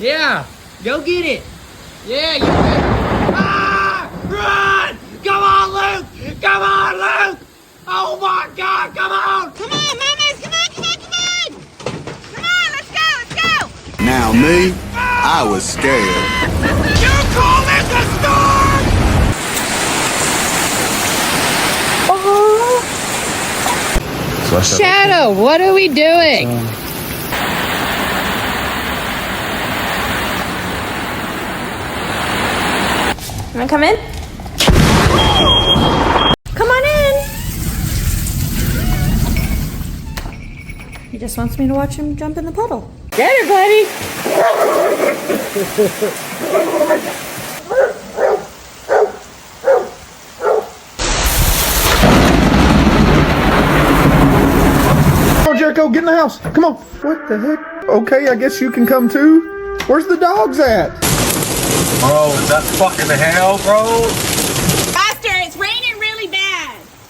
Yeah, go get it. Yeah, you can. Ah! Run! Come on, Luke! Come on, Luke! Oh my God, come on! Come on, mamas! Come on, come on, come on! Come on, let's go, let's go! Now me, I was scared. You call this a storm? Shadow, what are we doing? Wanna come in? Come on in! He just wants me to watch him jump in the puddle. Get her, buddy. Come on, Jericho, get in the house. Come on. What the heck? Okay, I guess you can come too. Where's the dogs at? Bro, is that fucking hell, bro?